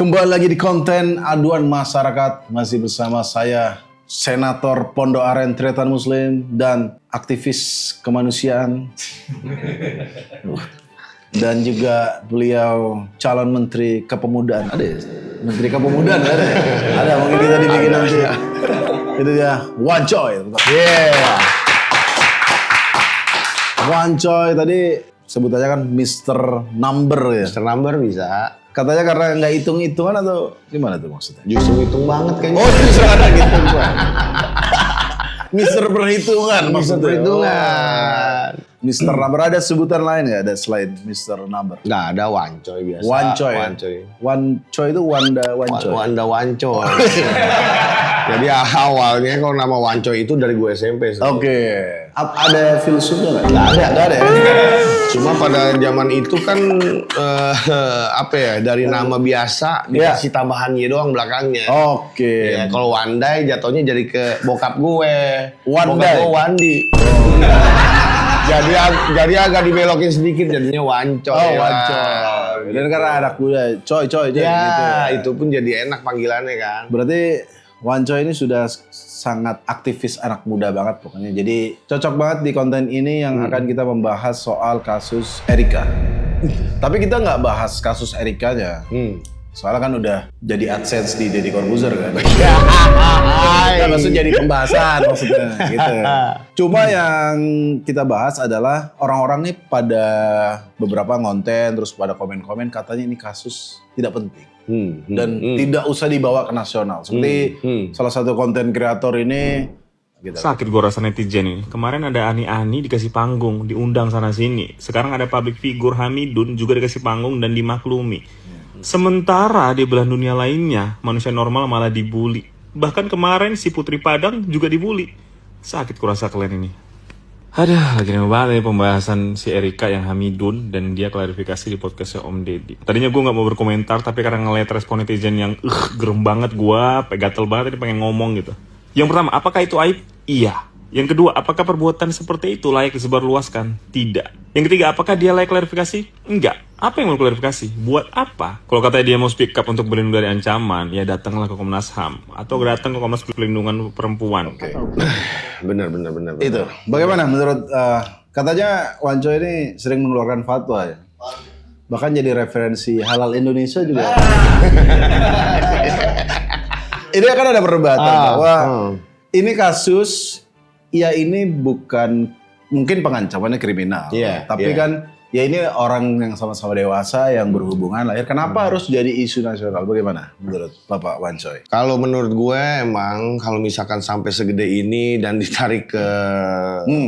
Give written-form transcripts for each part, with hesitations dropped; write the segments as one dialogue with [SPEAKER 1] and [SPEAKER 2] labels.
[SPEAKER 1] Kembali lagi di konten Aduan Masyarakat. Masih bersama saya, Senator Pondok Aren Tretan Muslim dan aktivis kemanusiaan. Dan juga beliau calon Menteri Kepemudaan. Ada ya? Menteri Kepemudaan ada ya? Ada, mungkin kita dibikin nanti. Itu dia, Wan Choi.
[SPEAKER 2] Yeah.
[SPEAKER 1] Wan Choi tadi sebut aja kan Mr. Number ya.
[SPEAKER 2] Mr. Number bisa.
[SPEAKER 1] Katanya karena nggak hitung-hitungan atau gimana tuh maksudnya?
[SPEAKER 2] Justru hitung banget kayaknya.
[SPEAKER 1] Oh justru ada gitu. Mister Perhitungan maksudnya.
[SPEAKER 2] Perhitungan.
[SPEAKER 1] Mister Number, ada sebutan lain nggak ada selain Mister Number?
[SPEAKER 2] Nggak ada Wancoy biasa.
[SPEAKER 1] Wancoy.
[SPEAKER 2] Wancoy.
[SPEAKER 1] Wancoy itu Wanda Wancoy.
[SPEAKER 2] Wanda Wancoy. Jadi awalnya kalau nama Wancoy itu dari gue SMP.
[SPEAKER 1] Oke. Ada filsufnya nggak?
[SPEAKER 2] Nggak ada
[SPEAKER 1] ya.
[SPEAKER 2] Cuma pada zaman itu kan apa ya, dari nama biasa dikasih tambahannya doang belakangnya.
[SPEAKER 1] Oke.
[SPEAKER 2] Ya, kalau Wandai jatuhnya jadi ke bokap gue.
[SPEAKER 1] Wandai.
[SPEAKER 2] Bokap gue Wandi. Jadi agak dibelokin sedikit jadinya Wancoy.
[SPEAKER 1] Oh Wancoy. Dan karena anak muda, coy
[SPEAKER 2] Ya,
[SPEAKER 1] gitu ya.
[SPEAKER 2] itu pun jadi enak panggilannya kan.
[SPEAKER 1] Berarti Wancoy ini sudah sangat aktivis anak muda banget pokoknya. Jadi cocok banget di konten ini yang akan kita membahas soal kasus Erika. Tapi kita nggak bahas kasus Erikanya. Soalnya kan udah jadi AdSense di Deddy Corbuzier kan. Kita maksud jadi pembahasan maksudnya gitu. Cuma yang kita bahas adalah orang-orang nih pada beberapa konten terus pada komen-komen katanya ini kasus tidak penting. Dan tidak usah dibawa ke nasional. Seperti salah satu konten kreator ini gitu.
[SPEAKER 3] Sakit gue rasa netizen ini. Kemarin ada Ani-Ani dikasih panggung, diundang sana-sini. Sekarang ada public figure Hamidun juga dikasih panggung dan dimaklumi. Sementara di belahan dunia lainnya, manusia normal malah dibully. Bahkan kemarin si Putri Padang juga dibully. Sakit kurasa kalian ini. Aduh, lagi nemu banget ya pembahasan si Erika yang Hamidun dan dia klarifikasi di podcastnya Om Deddy. Tadinya gue gak mau berkomentar, tapi karena ngeliat respon netizen yang gerem banget gue, gatel banget, ini pengen ngomong gitu. Yang pertama, apakah itu aib? Iya. Yang kedua, apakah perbuatan seperti itu layak disebarluaskan? Tidak. Yang ketiga, apakah dia layak klarifikasi? Enggak. Apa yang mau klarifikasi? Buat apa? Kalau katanya dia mau speak up untuk berlindung dari ancaman, ya datanglah ke Komnas HAM. Atau datang ke Komnas Perlindungan Perempuan.
[SPEAKER 1] Oke.
[SPEAKER 2] Bener.
[SPEAKER 1] Itu. Bagaimana menurut katanya Wancoy ini sering mengeluarkan fatwa ya? Bahkan jadi referensi halal Indonesia juga. Ini akan ada perdebatan bahwa ini kasus, ya ini bukan, mungkin pengancamannya kriminal. Tapi kan ya ini orang yang sama-sama dewasa yang berhubungan lahir. Kenapa harus jadi isu nasional? Bagaimana menurut Bapak Wancoy?
[SPEAKER 2] Kalau menurut gue emang kalau misalkan sampai segede ini dan ditarik ke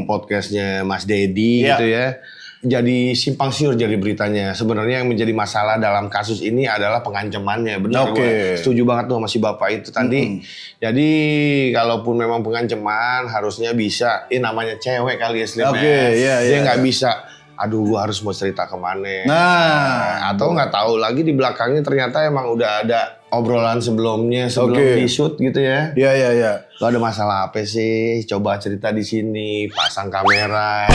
[SPEAKER 2] podcastnya Mas Deddy gitu ya. Jadi simpang siur jadi beritanya. Sebenarnya yang menjadi masalah dalam kasus ini adalah pengancamannya. Benar, gue setuju banget tuh sama si Bapak itu tadi. Jadi kalaupun memang pengancaman harusnya bisa, namanya cewek kali ya Slimnya. Dia nggak bisa, aduh gue harus mau cerita kemana. Atau nggak tahu lagi di belakangnya ternyata emang udah ada obrolan sebelumnya sebelum di shoot gitu ya.
[SPEAKER 1] Iya.
[SPEAKER 2] Lo ada masalah apa sih? Coba cerita di sini, pasang kamera.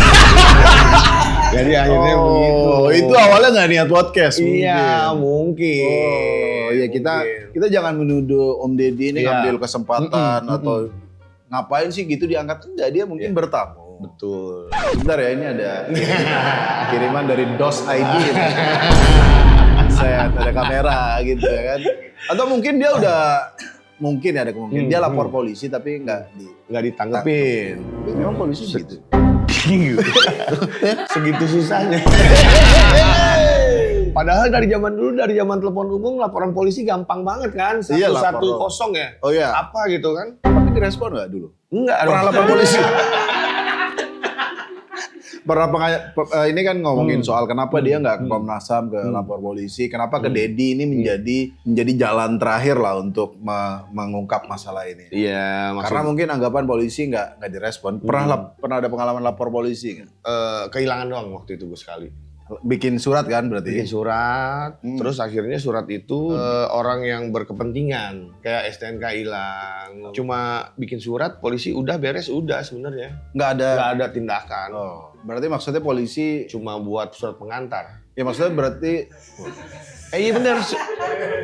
[SPEAKER 2] Jadi akhirnya begitu.
[SPEAKER 1] Itu awalnya nggak niat podcast.
[SPEAKER 2] Iya, mungkin.
[SPEAKER 1] Ya kita jangan menuduh Om Deddy ini ngambil kesempatan atau ngapain sih gitu diangkat. Enggak, dia mungkin bertamu.
[SPEAKER 2] Betul.
[SPEAKER 1] Sebentar ya, ini ada kiriman dari DOS ID. Saya ada kamera gitu ya kan. Atau mungkin dia udah, mungkin ada kemungkinan dia lapor polisi tapi nggak
[SPEAKER 2] ditanggepin.
[SPEAKER 1] Memang polisi gitu.
[SPEAKER 2] Segitu susahnya. Padahal dari zaman dulu, dari zaman telepon umum, laporan polisi gampang banget kan. 110 ya.
[SPEAKER 1] Oh iya.
[SPEAKER 2] Apa gitu kan.
[SPEAKER 1] Tapi direspon nggak dulu?
[SPEAKER 2] Enggak.
[SPEAKER 1] Pernah lapor polisi? Ini kan ngomongin soal kenapa dia nggak ke Komnas HAM, ke lapor polisi. Kenapa ke Deddy ini menjadi jalan terakhir lah untuk mengungkap masalah ini.
[SPEAKER 2] Iya.
[SPEAKER 1] Karena mungkin anggapan polisi nggak direspon. Pernah ada pengalaman lapor polisi nggak?
[SPEAKER 2] Kehilangan doang waktu itu gue sekali.
[SPEAKER 1] Bikin surat kan berarti?
[SPEAKER 2] Bikin surat, terus akhirnya surat itu orang yang berkepentingan, kayak STNK hilang. Cuma bikin surat, polisi udah beres, udah sebenarnya.
[SPEAKER 1] Nggak ada
[SPEAKER 2] tindakan.
[SPEAKER 1] Oh, berarti maksudnya polisi
[SPEAKER 2] cuma buat surat pengantar.
[SPEAKER 1] Ya maksudnya berarti
[SPEAKER 2] Iya bener,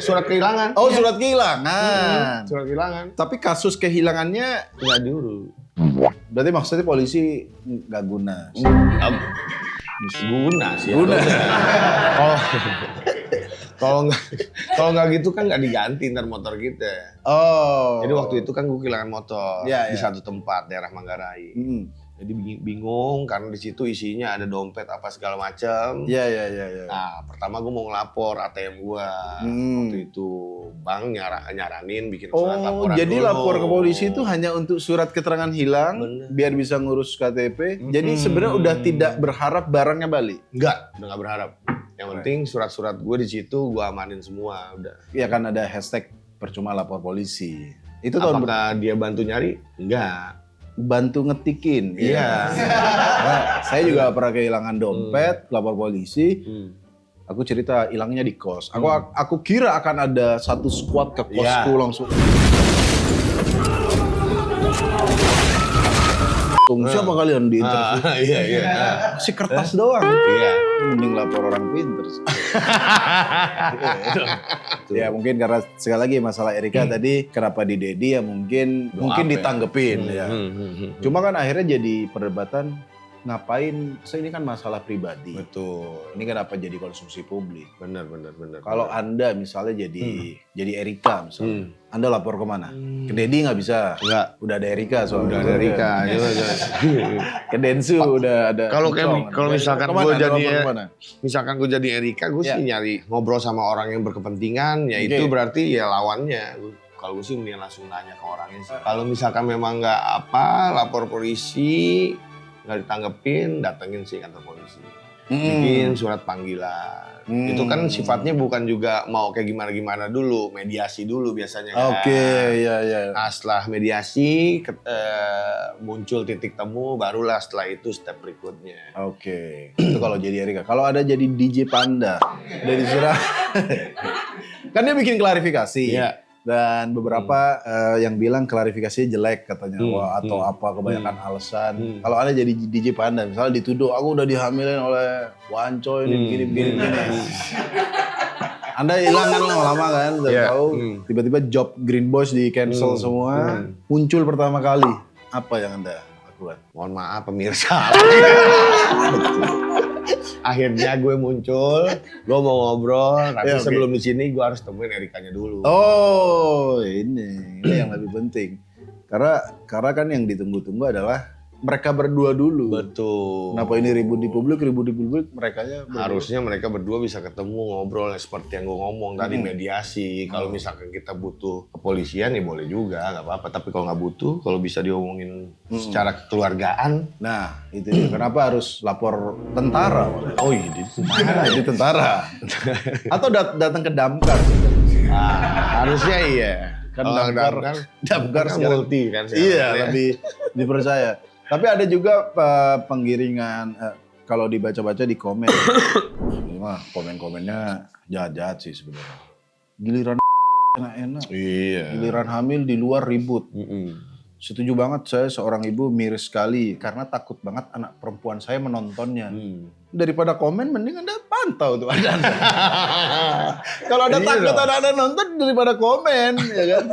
[SPEAKER 2] surat kehilangan.
[SPEAKER 1] oh
[SPEAKER 2] Iya.
[SPEAKER 1] surat kehilangan.
[SPEAKER 2] Surat kehilangan.
[SPEAKER 1] Tapi kasus kehilangannya
[SPEAKER 2] Nggak diurus.
[SPEAKER 1] berarti maksudnya polisi nggak guna.
[SPEAKER 2] Guna sih.
[SPEAKER 1] Guna.
[SPEAKER 2] Kalau kalau nggak gitu kan nggak diganti ntar motor kita.
[SPEAKER 1] Oh.
[SPEAKER 2] Jadi waktu itu kan gue kehilangan motor
[SPEAKER 1] Iya,
[SPEAKER 2] di
[SPEAKER 1] iya.
[SPEAKER 2] satu tempat daerah Manggarai.
[SPEAKER 1] Hmm.
[SPEAKER 2] Jadi bingung karena di situ isinya ada dompet apa segala macam.
[SPEAKER 1] Iya iya iya. Ya.
[SPEAKER 2] Nah pertama gue mau ngelapor ATM gue. Waktu itu bank nyaranin bikin surat
[SPEAKER 1] Oh,
[SPEAKER 2] laporan
[SPEAKER 1] jadi
[SPEAKER 2] dulu.
[SPEAKER 1] lapor ke polisi itu hanya untuk surat keterangan hilang,
[SPEAKER 2] Bener.
[SPEAKER 1] biar bisa ngurus KTP. Jadi sebenarnya udah tidak berharap barangnya balik.
[SPEAKER 2] Enggak, udah nggak berharap. Yang penting surat-surat gue di situ gue amanin semua udah.
[SPEAKER 1] Ya kan ada hashtag percuma lapor polisi. Itu tahun
[SPEAKER 2] Apakah dia bantu nyari? Enggak.
[SPEAKER 1] bantu ngetikin.
[SPEAKER 2] Iya.
[SPEAKER 1] Nah, saya juga pernah kehilangan dompet, lapor polisi. Aku cerita hilangnya di kos. Aku kira akan ada satu squad ke kosku
[SPEAKER 2] Iya.
[SPEAKER 1] langsung. Siapa kalian di interview?
[SPEAKER 2] Iya iya.
[SPEAKER 1] Si kertas doang.
[SPEAKER 2] Iya.
[SPEAKER 1] Mending lapor orang pinter sih. Ya mungkin karena sekali lagi masalah Erika tadi kenapa di Dedi ya mungkin
[SPEAKER 2] apa ya?
[SPEAKER 1] ditanggepin ya. Cuma kan akhirnya jadi perdebatan ngapain? Ini kan masalah pribadi.
[SPEAKER 2] Betul.
[SPEAKER 1] Ini kenapa jadi konsumsi publik?
[SPEAKER 2] Benar.
[SPEAKER 1] Kalau Anda misalnya jadi Erika misalnya, Anda lapor kemana? Ke Dedi nggak bisa.
[SPEAKER 2] Enggak.
[SPEAKER 1] Udah ada Erika soalnya.
[SPEAKER 2] Udah ada Rika.
[SPEAKER 1] Ke Densu udah ada.
[SPEAKER 2] Kalau
[SPEAKER 1] Ucong.
[SPEAKER 2] kalau misalkan
[SPEAKER 1] Kemana?
[SPEAKER 2] gue
[SPEAKER 1] Anda
[SPEAKER 2] jadi
[SPEAKER 1] lapor kemana?
[SPEAKER 2] misalkan gue jadi Erika, gue
[SPEAKER 1] Ya.
[SPEAKER 2] sih nyari ngobrol sama orang yang berkepentingan, ya
[SPEAKER 1] Oke.
[SPEAKER 2] itu berarti ya lawannya. Kalau gue sih mending langsung nanya ke orangnya sih. Kalau misalkan memang nggak apa, lapor polisi, nggak ditanggepin, datengin sih kantor polisi. Bikin surat panggilan. Itu kan sifatnya bukan juga mau kayak gimana-gimana dulu, mediasi dulu biasanya kan.
[SPEAKER 1] Oke, ya.
[SPEAKER 2] Nah setelah mediasi muncul titik temu, barulah setelah itu step berikutnya.
[SPEAKER 1] Oke, itu kalau jadi Erika. Kalau ada jadi DJ Panda dari Surabaya, kan dia bikin klarifikasi.
[SPEAKER 2] Iya.
[SPEAKER 1] Dan beberapa yang bilang klarifikasinya jelek katanya, wah atau apa kebanyakan alasan. Kalau ada jadi DJ Panda, misalnya dituduh aku udah dihamilin oleh Wanco ini begini. Anda hilang kan lama-lama kan, udah
[SPEAKER 2] Iya.
[SPEAKER 1] tahu tiba-tiba job Green Boys di cancel semua, muncul pertama kali. Apa yang Anda lakukan?
[SPEAKER 2] Mohon maaf pemirsa. Akhirnya gue muncul, gue mau ngobrol, tapi
[SPEAKER 1] Ya, oke.
[SPEAKER 2] sebelum di sini gue harus temuin Erikanya dulu.
[SPEAKER 1] Oh, ini yang lebih penting. Karena kan yang ditunggu-tunggu adalah mereka berdua dulu.
[SPEAKER 2] Betul.
[SPEAKER 1] Kenapa ini ribut di publik, merekanya berdua.
[SPEAKER 2] Harusnya mereka berdua bisa ketemu ngobrol seperti yang gue ngomong tadi, mediasi. Kalau misalkan kita butuh kepolisian ya boleh juga, nggak apa-apa. Tapi kalau nggak butuh, kalau bisa diomongin secara kekeluargaan.
[SPEAKER 1] Nah, itu dia. Kenapa harus lapor tentara?
[SPEAKER 2] Oh iya,
[SPEAKER 1] Di tentara. Atau datang ke Damkar.
[SPEAKER 2] harusnya iya.
[SPEAKER 1] Kan
[SPEAKER 2] Kalau
[SPEAKER 1] Damkar
[SPEAKER 2] kan
[SPEAKER 1] sekarang.
[SPEAKER 2] multi kan. sekarang
[SPEAKER 1] Iya,
[SPEAKER 2] ya.
[SPEAKER 1] lebih dipercaya. Tapi ada juga penggiringan, kalau dibaca-baca di komen. Ini mah komen-komennya jahat-jahat sih sebenarnya. Giliran enak-enak.
[SPEAKER 2] Iya.
[SPEAKER 1] Giliran hamil di luar ribut. Setuju banget, saya seorang ibu miris sekali karena takut banget anak perempuan saya menontonnya. Daripada komen mending Anda pantau tuh ada. Kalau ada
[SPEAKER 2] Iya
[SPEAKER 1] takut
[SPEAKER 2] dong.
[SPEAKER 1] ada nonton daripada komen, ya kan?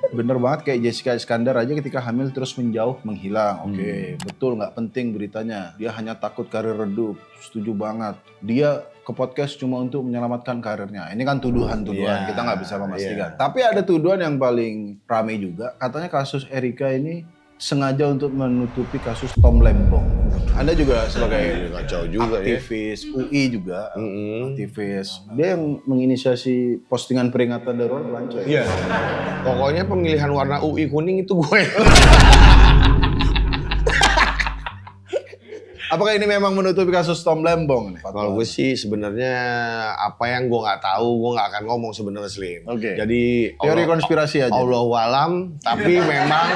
[SPEAKER 1] Bener banget kayak Jessica Iskandar aja ketika hamil terus menjauh menghilang. Oke, betul nggak penting beritanya. Dia hanya takut karir redup. Setuju banget. Dia ke podcast cuma untuk menyelamatkan karirnya. Ini kan tuduhan-tuduhan,
[SPEAKER 2] Iya,
[SPEAKER 1] kita nggak bisa memastikan. Tapi ada tuduhan yang paling ramai juga. Katanya kasus Erika ini sengaja untuk menutupi kasus Tom Lembong. Anda juga sebagai
[SPEAKER 2] Kacau juga ya.
[SPEAKER 1] aktivis UI juga, aktivis. Dia yang menginisiasi postingan peringatan darurat Lancoy.
[SPEAKER 2] Iya. Pokoknya pemilihan warna UI kuning itu gue.
[SPEAKER 1] Apakah ini memang menutupi kasus Tom Lembong nih?
[SPEAKER 2] Kalau gue sih sebenarnya apa yang gue nggak tahu, gue nggak akan ngomong sebenarnya Slim.
[SPEAKER 1] Oke.
[SPEAKER 2] Jadi
[SPEAKER 1] Teori konspirasi aja.
[SPEAKER 2] Allahualam, tapi memang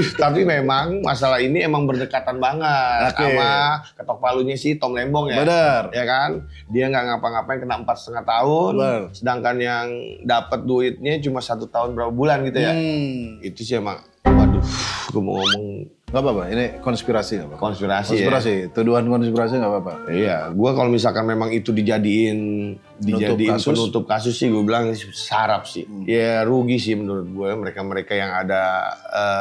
[SPEAKER 2] tapi memang masalah ini emang berdekatan banget
[SPEAKER 1] Oke.
[SPEAKER 2] sama ketok palunya si Tom Lembong ya.
[SPEAKER 1] Benar.
[SPEAKER 2] Ya kan? Dia nggak ngapa-ngapain kena 4,5 tahun.
[SPEAKER 1] Benar.
[SPEAKER 2] Sedangkan yang dapat duitnya cuma 1 tahun berapa bulan gitu ya.
[SPEAKER 1] Hmm.
[SPEAKER 2] Itu sih emang, waduh, gue mau ngomong
[SPEAKER 1] Nggak apa-apa, ini konspirasi nggak apa-apa.
[SPEAKER 2] Konspirasi
[SPEAKER 1] Tuduhan konspirasi nggak apa-apa.
[SPEAKER 2] Iya, gue kalau misalkan memang itu dijadiin penutup kasus sih, gue bilang sarap sih. Ya rugi sih menurut gue mereka-mereka yang ada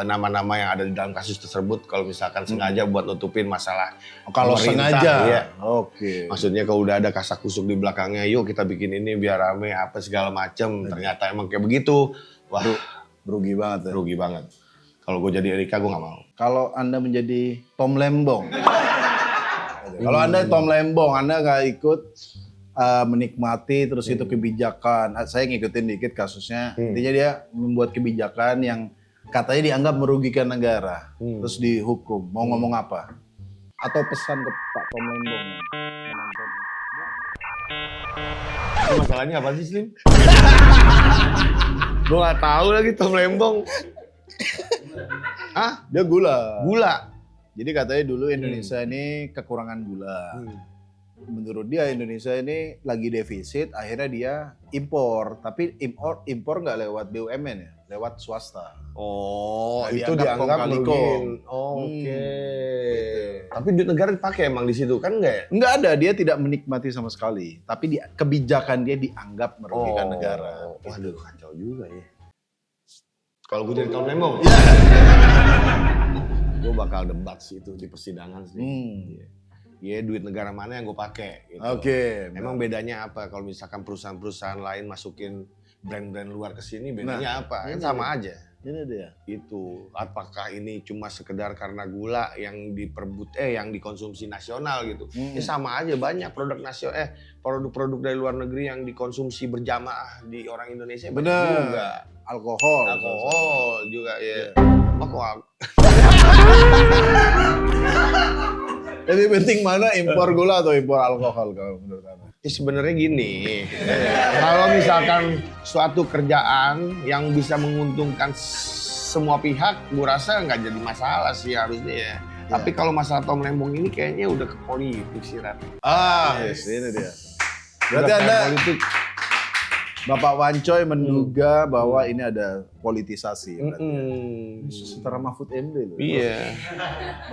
[SPEAKER 2] nama-nama yang ada di dalam kasus tersebut kalau misalkan sengaja buat nutupin masalah.
[SPEAKER 1] Kalau
[SPEAKER 2] pemerintah,
[SPEAKER 1] sengaja,
[SPEAKER 2] ya.
[SPEAKER 1] Oke.
[SPEAKER 2] Maksudnya kalau udah ada kasak kusuk di belakangnya, yuk kita bikin ini biar rame apa segala macem. Ternyata emang kayak begitu, wah
[SPEAKER 1] Rugi banget ya.
[SPEAKER 2] rugi banget. Kalau gue jadi Erika, gue nggak mau.
[SPEAKER 1] Kalau Anda menjadi Tom Lembong, kalau Anda Tom Lembong, Anda nggak ikut menikmati terus itu kebijakan. Saya ngikutin dikit kasusnya. Intinya dia membuat kebijakan yang katanya dianggap merugikan negara, terus dihukum. Mau ngomong apa? Atau pesan ke Pak Tom Lembong?
[SPEAKER 2] Masalahnya apa sih, Slim? Gue nggak tahu lagi Tom Lembong. Hah?
[SPEAKER 1] Dia gula.
[SPEAKER 2] Gula.
[SPEAKER 1] Jadi katanya dulu Indonesia ini kekurangan gula. Menurut dia Indonesia ini lagi defisit, akhirnya dia impor. Tapi impor nggak lewat BUMN ya, lewat swasta.
[SPEAKER 2] Oh,
[SPEAKER 1] Nah,
[SPEAKER 2] itu
[SPEAKER 1] dianggap
[SPEAKER 2] dianggap
[SPEAKER 1] kong kali
[SPEAKER 2] merugiin.
[SPEAKER 1] kong.
[SPEAKER 2] Oke. Tapi duit negara dipakai emang di situ kan nggak ya?
[SPEAKER 1] Nggak ada, dia tidak menikmati sama sekali. Tapi kebijakan dia dianggap merugikan negara.
[SPEAKER 2] Waduh, kacau juga ya. Kalau gue jadi Tom Lembong, gue bakal debat sih itu di persidangan sih. Iya, duit negara mana yang gue pakai? Gitu.
[SPEAKER 1] Oke.
[SPEAKER 2] Emang bedanya apa kalau misalkan perusahaan-perusahaan lain masukin brand-brand luar ke sini, bedanya apa? Kan sama aja.
[SPEAKER 1] Ini dia.
[SPEAKER 2] Itu apakah ini cuma sekedar karena gula yang yang dikonsumsi nasional gitu. Ya sama aja banyak produk nasional produk-produk dari luar negeri yang dikonsumsi berjamaah di orang Indonesia.
[SPEAKER 1] Bener.
[SPEAKER 2] Juga
[SPEAKER 1] Alkohol
[SPEAKER 2] juga ya. Alkohol.
[SPEAKER 1] Jadi penting mana impor gula atau impor alkohol kalau menurut Anda?
[SPEAKER 2] Ya sebenarnya gini, kalau misalkan suatu kerjaan yang bisa menguntungkan semua pihak, gue rasa nggak jadi masalah sih harusnya ya. Tapi kalau masalah Tom Lembong ini kayaknya udah ke politik sih, Rat.
[SPEAKER 1] Yes, ini dia. Berarti Anda,
[SPEAKER 2] politik.
[SPEAKER 1] Bapak Wancoy menduga bahwa ini ada politisasi. Setara Mahfud MD loh.
[SPEAKER 2] Iya.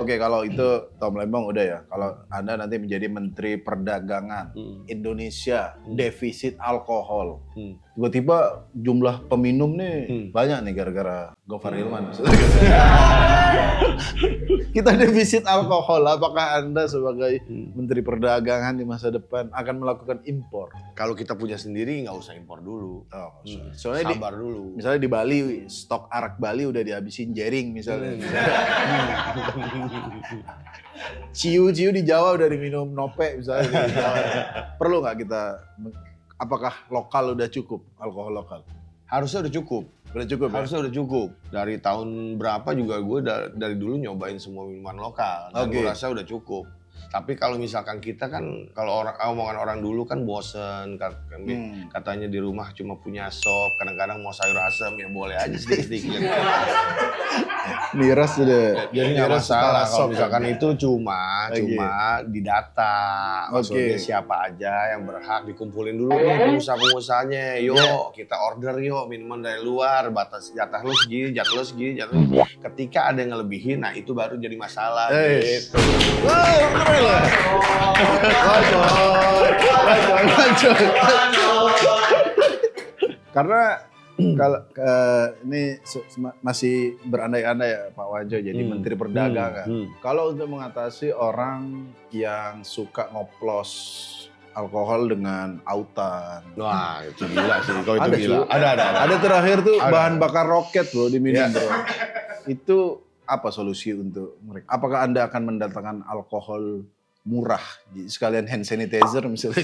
[SPEAKER 1] Oke, kalau itu Tom Lembong udah ya. Kalau Anda nanti menjadi Menteri Perdagangan Indonesia, defisit alkohol. Tiba-tiba jumlah peminum nih banyak nih gara-gara Gofar Hilman. Kita defisit alkohol. Apakah Anda sebagai Menteri Perdagangan di masa depan akan melakukan impor?
[SPEAKER 2] Kalau kita punya sendiri nggak usah impor dulu.
[SPEAKER 1] Soalnya
[SPEAKER 2] sabar dulu.
[SPEAKER 1] Misalnya di Bali, stok arak Bali udah dihabisin jaring misalnya. Ciu-ciu di Jawa udah diminum nope misalnya. Di Jawa. Perlu nggak kita, apakah lokal udah cukup, alkohol lokal?
[SPEAKER 2] Harusnya udah cukup.
[SPEAKER 1] Udah cukup ya?
[SPEAKER 2] Harusnya udah cukup. Dari tahun berapa juga gue dari dulu nyobain semua minuman lokal. Dan gue rasa udah cukup. Tapi kalau misalkan kita kan, kalau omongan orang dulu kan bosen, katanya di rumah cuma punya sop, kadang-kadang mau sayur asam, ya boleh aja sedikit-sedikit.
[SPEAKER 1] Miras udah.
[SPEAKER 2] Jadi nggak masalah kalau misalkan itu cuma didata, maksudnya siapa aja yang berhak dikumpulin dulu nih pengusaha-pengusahanya. Yuk kita order yuk minuman dari luar, batas jatah lu segini, jatah lu segini, jatah lu. Ketika ada yang ngelebihin, nah itu baru jadi masalah. Gitu.
[SPEAKER 1] Karena kalau ini masih berandai-andai ya Pak Wancoy jadi Menteri Perdagangan. Kalau untuk mengatasi orang yang suka ngoplos alkohol dengan autan.
[SPEAKER 2] Wah, itu gila sih. Kalau itu
[SPEAKER 1] Ada
[SPEAKER 2] gila.
[SPEAKER 1] sih.
[SPEAKER 2] Ada.
[SPEAKER 1] Ada terakhir tuh bahan bakar roket loh diminum bro. Itu apa solusi untuk mereka? Apakah Anda akan mendatangkan alkohol murah sekalian hand sanitizer misalnya?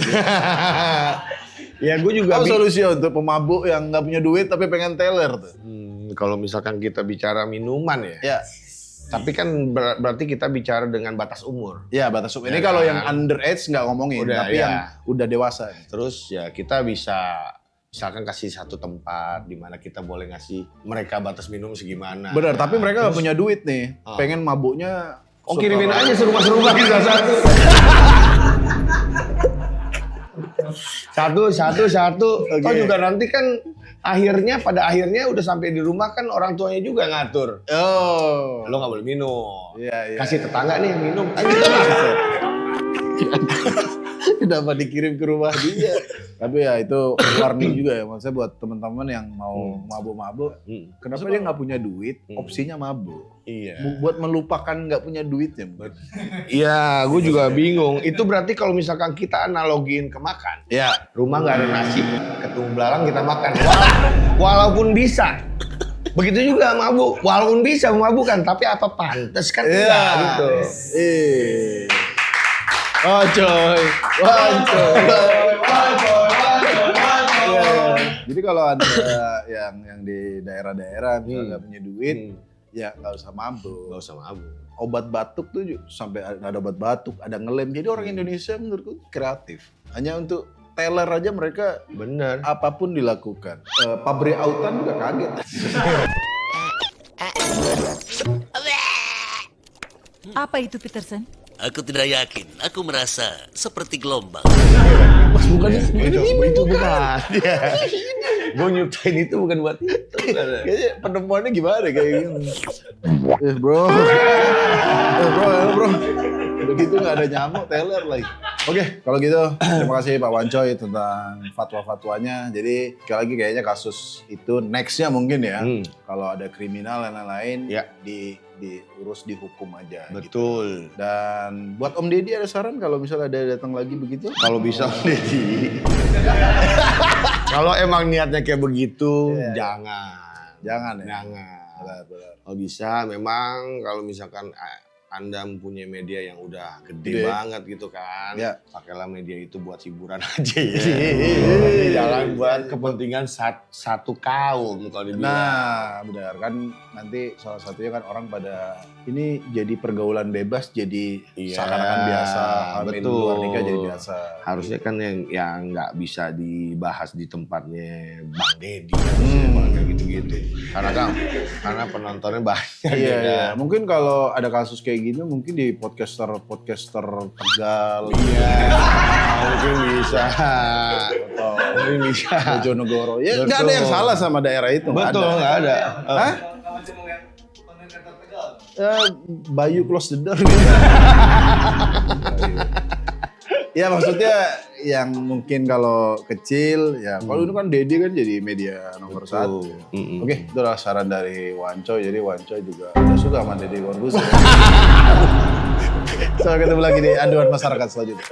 [SPEAKER 2] Ya gue juga.
[SPEAKER 1] Apa solusi untuk pemabuk yang nggak punya duit tapi pengen teler tuh?
[SPEAKER 2] Kalau misalkan kita bicara minuman ya.
[SPEAKER 1] Ya.
[SPEAKER 2] Tapi kan berarti kita bicara dengan batas umur.
[SPEAKER 1] Ya batas umur. Ini kalau yang underage nggak ngomongin, tapi yang udah dewasa.
[SPEAKER 2] Terus ya kita bisa misalkan kasih satu tempat di mana kita boleh ngasih mereka batas minum segimana.
[SPEAKER 1] Benar, tapi mereka nggak punya duit nih. Pengen mabuknya.
[SPEAKER 2] Kirimin aja serumah-serumah kita satu. Satu.
[SPEAKER 1] Oke.
[SPEAKER 2] Toh juga nanti kan pada akhirnya udah sampai di rumah kan orang tuanya juga ngatur.
[SPEAKER 1] Oh.
[SPEAKER 2] Lo nggak boleh minum.
[SPEAKER 1] Iya.
[SPEAKER 2] Kasih tetangga nih yang minum.
[SPEAKER 1] Kenapa dikirim ke rumah dia? Tapi ya itu warning juga ya, maksudnya buat teman-teman yang mau mabuk-mabuk. Kenapa dia nggak punya duit? Opsinya mabuk.
[SPEAKER 2] Iya.
[SPEAKER 1] Buat melupakan nggak punya duitnya.
[SPEAKER 2] Iya, gue juga bingung. Itu berarti kalau misalkan kita analogiin ke makan.
[SPEAKER 1] Ya.
[SPEAKER 2] Rumah nggak ada nasi, ketemu belalang kita makan. Walaupun bisa. Begitu juga mabuk. Walaupun bisa memabukkan, tapi apa pantas kan enggak gitu.
[SPEAKER 1] Oh coy. Jadi kalau ada yang di daerah-daerah misalnya nggak punya duit, ya nggak usah mabuk.
[SPEAKER 2] Nggak usah mabuk.
[SPEAKER 1] Obat batuk tuh sampai ada obat batuk, ada ngelem. Jadi orang Indonesia menurutku kreatif. Hanya untuk teller aja mereka
[SPEAKER 2] Bener.
[SPEAKER 1] apapun dilakukan. Pabrik autan juga kaget.
[SPEAKER 4] Apa itu Peterson?
[SPEAKER 5] Aku tidak yakin. Aku merasa seperti gelombang.
[SPEAKER 2] Mas bukan itu bukan. Gue nyiptain itu bukan buat itu.
[SPEAKER 1] Kayaknya penemuannya gimana kayak gini. Bro. Udah gitu gak ada nyamuk, teller lagi. Oke, kalau gitu terima kasih Pak Wancoy tentang fatwa-fatwanya. Jadi sekali lagi kayaknya kasus itu nextnya mungkin ya. Kalau ada kriminal dan lain-lain diurus dihukum aja.
[SPEAKER 2] Betul.
[SPEAKER 1] Gitu. Dan buat Om Deddy ada saran kalau misalnya ada datang lagi begitu?
[SPEAKER 2] Kalau bisa Deddy. Kalau emang niatnya kayak begitu, jangan.
[SPEAKER 1] Jangan ya?
[SPEAKER 2] Jangan.
[SPEAKER 1] Benar.
[SPEAKER 2] Kalau bisa memang kalau misalkan Anda mempunyai media yang udah gede banget gitu kan.
[SPEAKER 1] Ya.
[SPEAKER 2] Pakailah media itu buat hiburan aja ya. Jangan buat kepentingan satu kaum kalau dibilang.
[SPEAKER 1] Nah, benar kan nanti salah satunya kan orang pada ini jadi pergaulan bebas jadi seakan-akan biasa, hamil
[SPEAKER 2] betul.
[SPEAKER 1] luar nikah jadi biasa.
[SPEAKER 2] Harusnya kan yang nggak bisa dibahas di tempatnya Bang Deddy kayak gitu-gitu. Karena penontonnya banyak.
[SPEAKER 1] Iya. Mungkin kalau ada kasus kayak gini mungkin di podcaster Tegal.
[SPEAKER 2] Iya. Mungkin bisa. Mungkin bisa.
[SPEAKER 1] Bojonegoro. Ya
[SPEAKER 2] Betul.
[SPEAKER 1] nggak ada yang salah sama daerah itu.
[SPEAKER 2] Betul, nggak ada.
[SPEAKER 1] Hah? Bayu close the door gitu. Ya maksudnya yang mungkin kalau kecil ya kalau itu kan Deddy kan jadi media nomor satu. Oke, itu adalah saran dari Wancoy. Jadi Wancoy juga udah suka sama Deddy Corbuzier. Sampai ketemu lagi di Aduan Masyarakat selanjutnya.